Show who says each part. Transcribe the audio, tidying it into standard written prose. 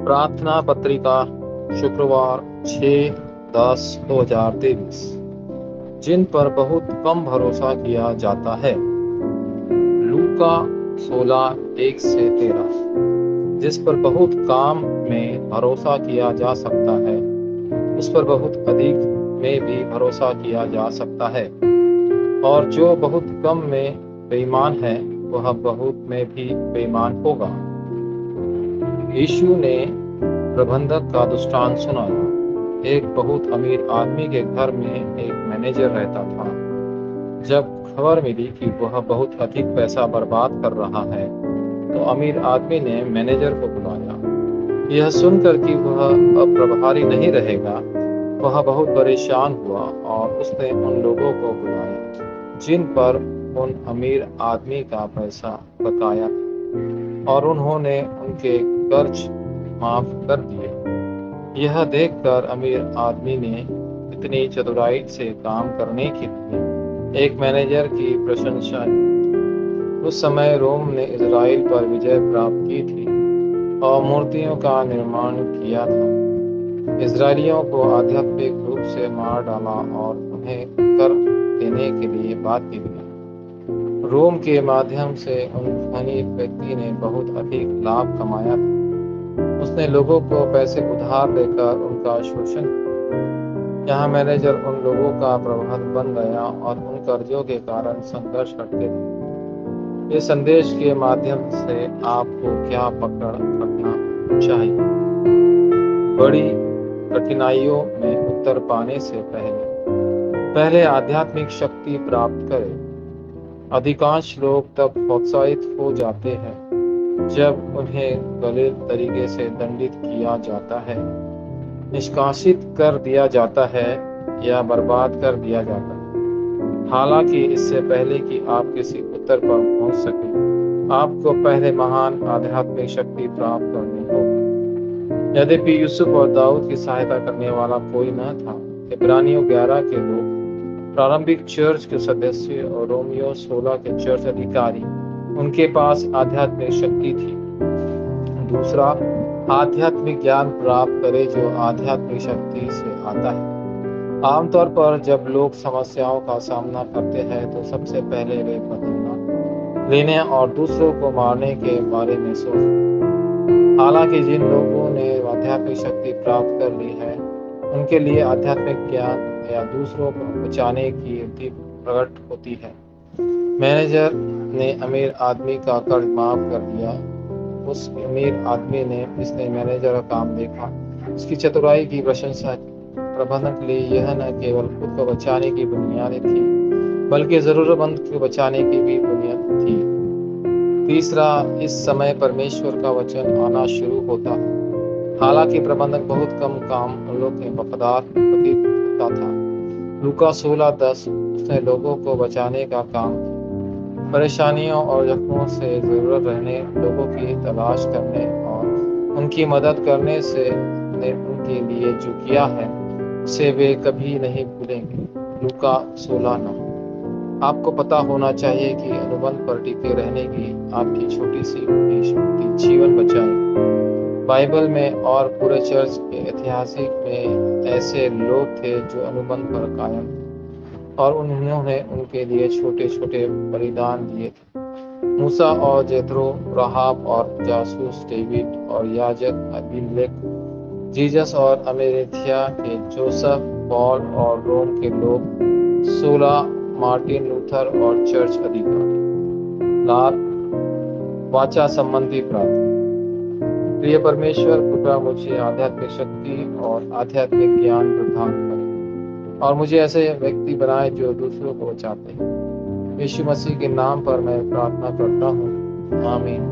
Speaker 1: प्रार्थना पत्रिका शुक्रवार 6/10/2023। जिन पर बहुत कम भरोसा किया जाता है। लूका 16:1-13। जिस पर बहुत काम में भरोसा किया जा सकता है, उस पर बहुत अधिक में भी भरोसा किया जा सकता है, और जो बहुत कम में बेईमान है, वह बहुत में भी बेईमान होगा। यीशु ने प्रबंधक का दृष्टांत सुनाया। एक बहुत अमीर आदमी के घर में एक मैनेजर रहता था। जब खबर मिली कि वह बहुत अधिक पैसा बर्बाद कर रहा है, तो अमीर आदमी ने मैनेजर को बुलाया। यह सुनकर कि वह अब प्रभारी नहीं रहेगा, वह बहुत परेशान हुआ और उसने उन लोगों को बुलाया जिन पर उन अमीर आदमी का पैसा बकाया था, और उन्होंने उनके कर्ज माफ कर दिए। यह देखकर अमीर आदमी ने इतनी चतुराई से काम करने के लिए एक मैनेजर की प्रशंसा की। उस समय रोम ने इजराइल पर विजय प्राप्त की थी और मूर्तियों का निर्माण किया था। इजरायलियों को आध्यात्मिक रूप से मार डाला और उन्हें कर देने के लिए बाध्य किया। रोम के माध्यम से उन धनी व्यक्ति ने बहुत अधिक लाभ कमाया था। उसने लोगों को पैसे उधार देकर उनका शोषण किया। यहाँ मैनेजर उन लोगों का प्रबंधक बन गया और उन कर्जों के कारण संघर्ष करते थे। इस संदेश के माध्यम से आपको क्या पकड़ रखना चाहिए? बड़ी कठिनाइयों में उत्तर पाने से पहले आध्यात्मिक शक्ति प्राप्त करें। अधिकांश लोग तब प्रोत्साहित हो जाते हैं जब उन्हें गलत तरीके से दंडित किया जाता है, निष्कासित कर दिया जाता है या बर्बाद कर दिया जाता है। हालांकि इससे पहले कि आप किसी उत्तर पर पहुंच सके, आपको पहले महान आध्यात्मिक शक्ति प्राप्त करनी होगी। यद्यपि यूसुफ और दाऊद की सहायता करने वाला कोई न था, इब्रानियों 11 के लोग, प्रारंभिक चर्च के सदस्य और रोमियो 16 के चर्च अधिकारी, उनके पास आध्यात्मिक शक्ति थी। दूसरा, आध्यात्मिक ज्ञान प्राप्त करें जो आध्यात्मिक शक्ति से आता है। आमतौर पर जब लोग समस्याओं का सामना करते हैं, तो सबसे पहले वे बदलना, लेने और दूसरों को मारने के बारे में सोचते हैं। हालांकि जिन लोगों ने आध्यात्मिक शक्ति प्राप्त कर ली है, उनके लिए आध्यात्मिक ज्ञान या दूसरों को बचाने की युक्ति प्रकट होती है। मैनेजर ने अमीर आदमी का कर्ज माफ कर दिया। उस अमीर आदमी ने इसने मैनेजर का काम देखा, उसकी चतुराई की प्रशंसा की। प्रबंधक के लिए यह न केवल खुद को बचाने की बुनियाद थी, बल्कि जरूरतमंद को बचाने की भी बुनियाद थी। तीसरा, इस समय परमेश्वर का वचन आना शुरू होता है। हालांकि प्रबंधक बहुत कम काम उन लोग के वफादार प्रतीत होता था। लूका 16:10 उसने लोगों को बचाने का काम किया। परेशानियों और जख्मों से जरूरत रहने लोगों की तलाश करने और उनकी मदद करने से ने उनके लिए जो किया है, उसे वे कभी नहीं भूलेंगे। लूका 16:9। आपको पता होना चाहिए कि अनुबंध पर टिके रहने की आपकी छोटी सी शक्ति जीवन बचाएगी। बाइबल में और पूरे चर्च के ऐतिहासिक में ऐसे लोग थे जो अनुबंध पर कायम थे, और उन्होंने उनके लिए छोटे छोटे बलिदान दिए थे। मूसा और जेथरो, राहाब और जासूस डेविड और याजक अबीमेलेक, जीसस और अमेरिथिया के जोसेफ, पॉल और रोम के लोग 16, मार्टिन लूथर और चर्च अधिकारी। लाभ, वाचा संबंधी प्रार्थना। प्रिय परमेश्वर, कृपया मुझे आध्यात्मिक शक्ति और आध्यात्मिक ज्ञान प्रदान करें, और मुझे ऐसे व्यक्ति बनाए जो दूसरों को बचाते हैं। यीशु मसीह के नाम पर मैं प्रार्थना करता हूँ, आमीन।